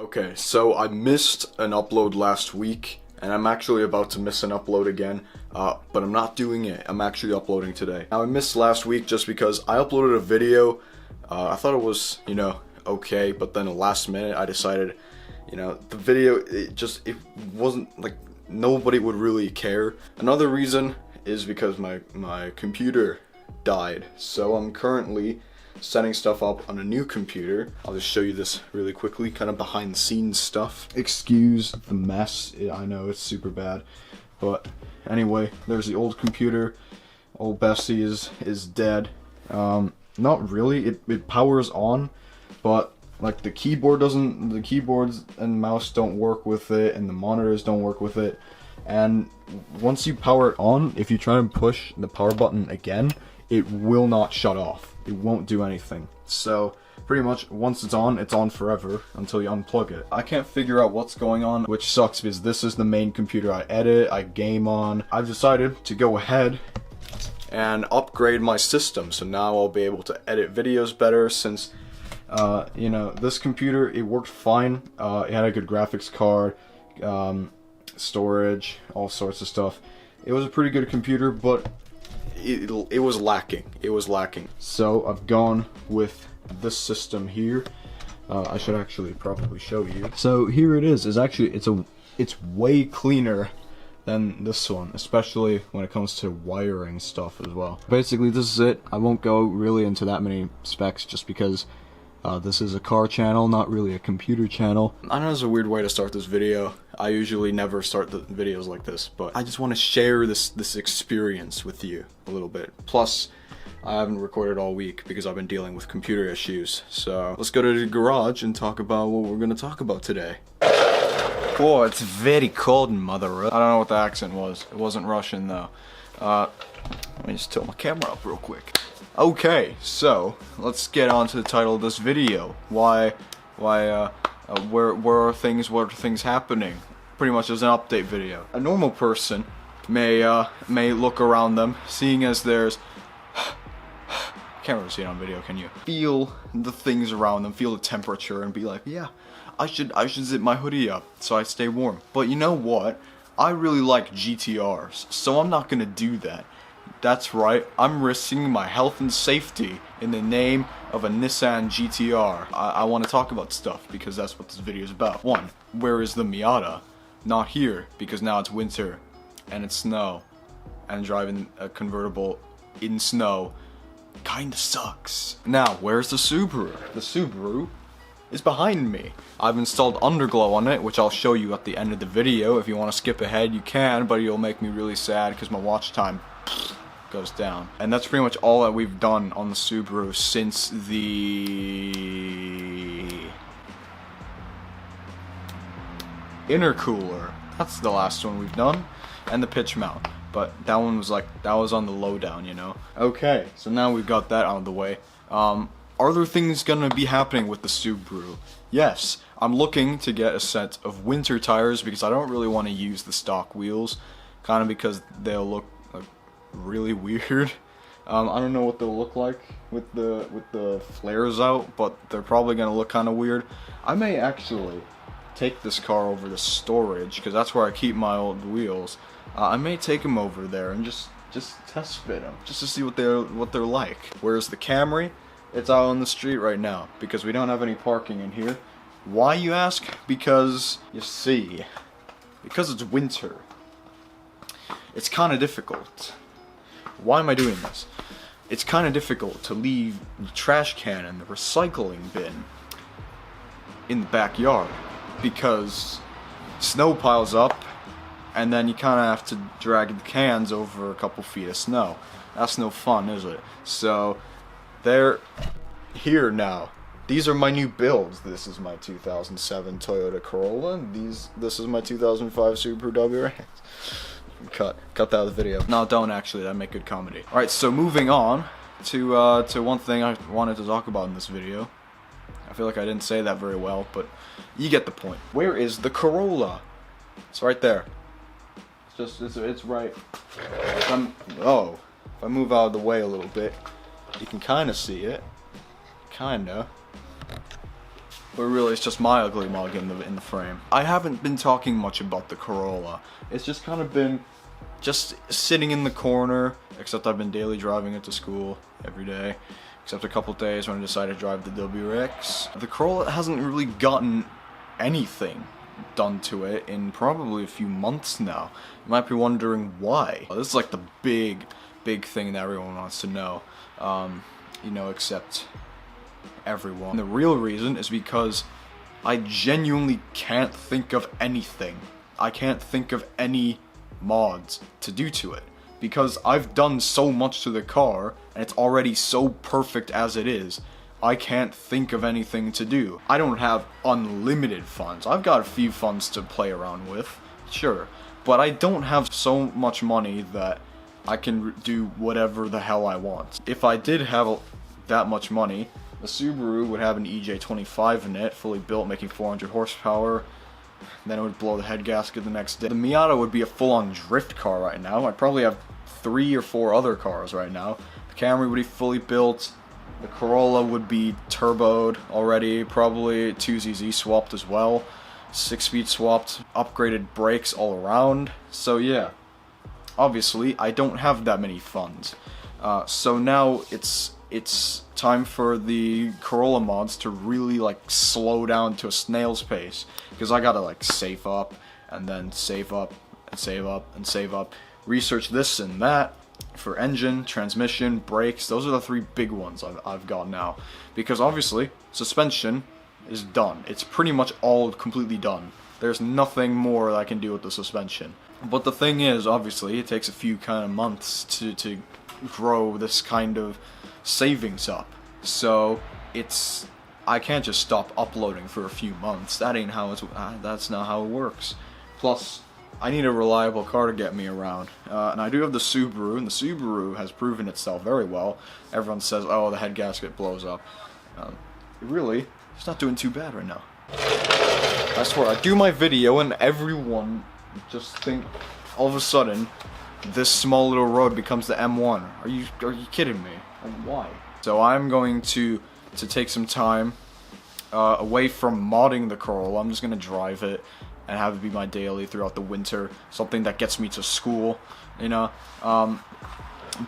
Okay, so I missed an upload last week, and I'm actually about to miss an upload again, but I'm not doing it. I'm actually uploading today. Now, I missed last week just because I uploaded a video. I thought it was, okay, but then last minute I decided, the video, it wasn't, like, nobody would really care. Another reason is because my computer died, so I'm currently setting stuff up on a new computer. I'll just show you this really quickly, kind of behind the scenes stuff. Excuse the mess, I know it's super bad, but anyway, there's the old computer. Old Bessie is dead. Not really, it powers on, but like the keyboards and mouse don't work with it, and the monitors don't work with it. And once you power it on, if you try and push the power button again, it will not shut off. It won't do anything. So pretty much once it's on forever until you unplug it. I can't figure out what's going on, which sucks because this is the main computer I edit, I game on. I've decided to go ahead and upgrade my system, so now I'll be able to edit videos better since this computer, it worked fine. It had a good graphics card, storage, all sorts of stuff. It was a pretty good computer, but it was lacking. It was lacking. So I've gone with this system here. I should actually probably show you. So here it is. It's way cleaner than this one, especially when it comes to wiring stuff as well. Basically, this is it. I won't go really into that many specs just because this is a car channel, not really a computer channel. I know it's a weird way to start this video. I usually never start the videos like this, but I just want to share this experience with you a little bit. Plus, I haven't recorded all week because I've been dealing with computer issues. So let's go to the garage and talk about what we're going to talk about today. Oh, it's very cold in Mother Earth. I don't know what the accent was. It wasn't Russian though. Let me just tilt my camera up real quick. Okay, so let's get on to the title of this video. Where are things happening? Pretty much as an update video. A normal person may look around them, seeing as there's can't really see it on video, can you? Feel the things around them, feel the temperature, and be like, yeah, I should zip my hoodie up so I stay warm. But you know what? I really like GTRs, so I'm not gonna do that. That's right, I'm risking my health and safety in the name of a Nissan GTR. I want to talk about stuff because that's what this video is about. One, where is the Miata? Not here, because now it's winter and it's snow, and driving a convertible in snow kinda sucks. Now, where's the Subaru? The Subaru is behind me. I've installed Underglow on it, which I'll show you at the end of the video. If you want to skip ahead, you can, but it'll make me really sad because my watch time goes down. And that's pretty much all that we've done on the Subaru since the intercooler. That's the last one we've done, and the pitch mount. But that one was on the lowdown, Okay, so now we've got that out of the way. Are there things gonna be happening with the Subaru? Yes, I'm looking to get a set of winter tires because I don't really want to use the stock wheels, kind of because they'll look really weird. I don't know what they'll look like with the flares out, but they're probably gonna look kind of weird. I may actually take this car over to storage because that's where I keep my old wheels. I may take them over there and just test fit them just to see what they're like. Where's the Camry? It's out on the street right now because we don't have any parking in here. Why, you ask? Because you see, because it's winter. It's kind of difficult. Why am I doing this? It's kind of difficult to leave the trash can and the recycling bin in the backyard because snow piles up and then you kind of have to drag the cans over a couple feet of snow. That's no fun, is it? So they're here now. These are my new builds. This is my 2007 Toyota Corolla, and this is my 2005 Subaru WRX. Cut that out of the video. No, don't actually. That'd make good comedy. Alright, so moving on to one thing I wanted to talk about in this video. I feel like I didn't say that very well, but you get the point. Where is the Corolla? It's right there. It's right. If I move out of the way a little bit, you can kind of see it. Kinda. but really it's just my ugly mug in the frame. I haven't been talking much about the Corolla. It's just kind of been just sitting in the corner, except I've been daily driving it to school every day, except a couple days when I decided to drive the WRX. The Corolla hasn't really gotten anything done to it in probably a few months now. You might be wondering why. This is like the big thing that everyone wants to know, you know, except everyone. And the real reason is because I genuinely can't think of anything. I can't think of any mods to do to it, because I've done so much to the car and it's already so perfect as it is. I can't think of anything to do. I don't have unlimited funds. I've got a few funds to play around with, sure, but I don't have so much money that I can do whatever the hell I want. If I did have that much money, the Subaru would have an EJ25 in it, fully built, making 400 horsepower. Then it would blow the head gasket the next day. The Miata would be a full-on drift car right now. I'd probably have 3 or 4 other cars right now. The Camry would be fully built. The Corolla would be turboed already, probably 2ZZ swapped as well, 6-speed swapped, upgraded brakes all around. So yeah, obviously I don't have that many funds. So now it's time for the Corolla mods to really like slow down to a snail's pace, because I gotta like save up and then save up and save up and save up, research this and that for engine, transmission, brakes. Those are the 3 big ones I've got now, because obviously suspension is done. It's pretty much all completely done. There's nothing more that I can do with the suspension. But the thing is, obviously, it takes a few kind of months to grow this kind of savings up. So I can't just stop uploading for a few months. That ain't how that's not how it works. Plus, I need a reliable car to get me around. And I do have the Subaru, and the Subaru has proven itself very well. Everyone says, oh, the head gasket blows up. Really, it's not doing too bad right now. I swear, I do my video and everyone just think, all of a sudden, this small little road becomes the M1. Are you kidding me? Like, why? So I'm going to take some time away from modding the Corolla. I'm just gonna drive it and have it be my daily throughout the winter, something that gets me to school, you know.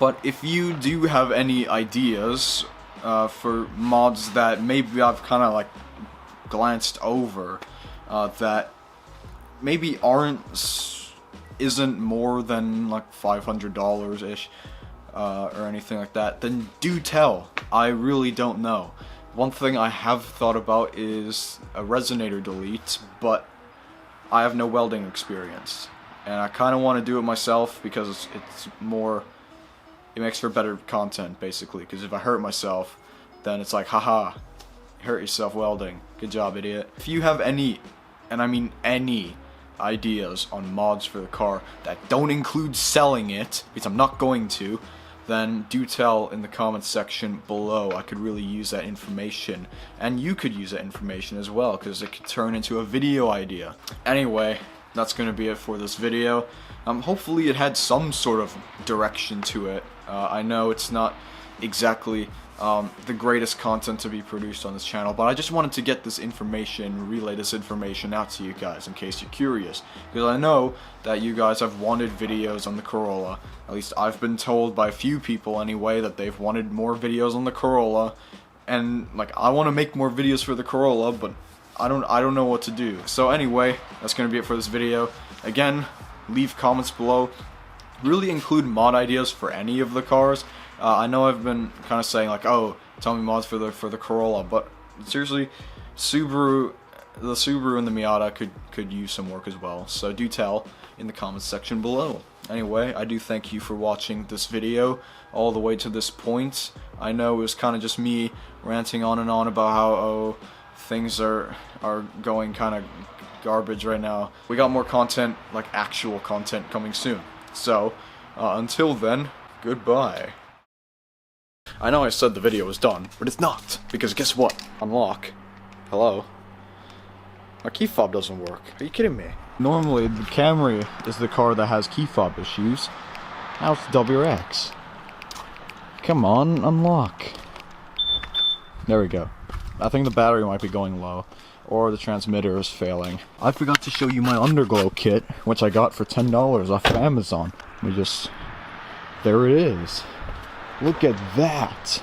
But if you do have any ideas for mods that maybe I've kind of like glanced over, that maybe isn't more than like $500 ish, or anything like that, then do tell. I really don't know. One thing I have thought about is a resonator delete, but I have no welding experience, and I kind of want to do it myself because it's more, it makes for better content basically, because if I hurt myself, then it's like, haha, you hurt yourself welding, good job, idiot. If you have any, and I mean any, ideas on mods for the car that don't include selling it, because I'm not going to, then do tell in the comments section below. I could really use that information, and you could use that information as well, because it could turn into a video idea. Anyway, that's gonna be it for this video. Hopefully it had some sort of direction to it. I know it's not exactly the greatest content to be produced on this channel, but I just wanted to get this information, relay this information out to you guys in case you're curious, because I know that you guys have wanted videos on the Corolla. At least I've been told by a few people anyway that they've wanted more videos on the Corolla, and like I want to make more videos for the Corolla, but I don't know what to do. So anyway, that's gonna be it for this video. Again, leave comments below. Really include mod ideas for any of the cars. I know I've been kind of saying like, oh, tell me mods for the Corolla, but seriously, the Subaru and the Miata could use some work as well. So do tell in the comments section below. Anyway, I do thank you for watching this video all the way to this point. I know it was kind of just me ranting on and on about how things are going kind of garbage right now. We got more content, like actual content, coming soon. So until then, goodbye. I know I said the video was done, but it's not, because guess what? Unlock. Hello? My key fob doesn't work. Are you kidding me? Normally, the Camry is the car that has key fob issues. Now it's the WRX. Come on, unlock. There we go. I think the battery might be going low, or the transmitter is failing. I forgot to show you my Underglow kit, which I got for $10 off of Amazon. There it is. Look at that.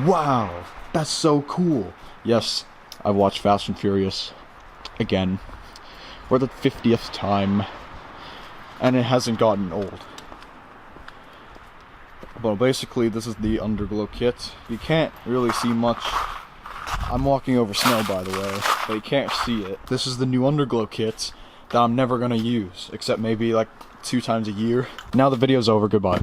Wow, that's so cool. Yes, I've watched Fast and Furious again for the 50th time, and it hasn't gotten old. But basically, this is the Underglow kit. You can't really see much. I'm walking over snow, by the way, but you can't see it. This is the new Underglow kit that I'm never gonna use, except maybe like 2 times a year. Now the video's over, goodbye.